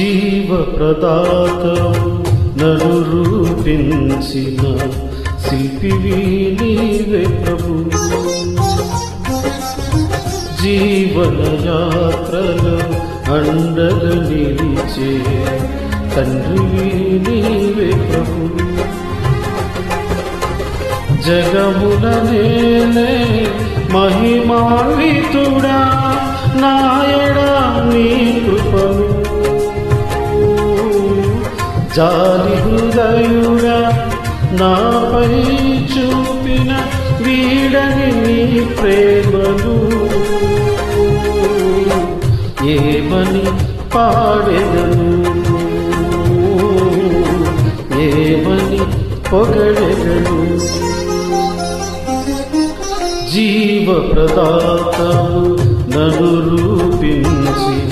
జీవప్రదాతవు నన్ను రూపించిన శిల్పివి నీవే ప్రభు. జీవన యాత్రలో అండగా నిలిచే తండ్రివి నీవే ప్రభు. జగముల నేనే మహిమాన్వితుడా నాయడా నీ కృపను. జాలి హృదయుడా నాపై చూపిన వీడని నీ ప్రేమను. ఏమని పాడెదను, ఏమని పొగడెదను. జీవప్రదాతవు నన్ను రూపించిన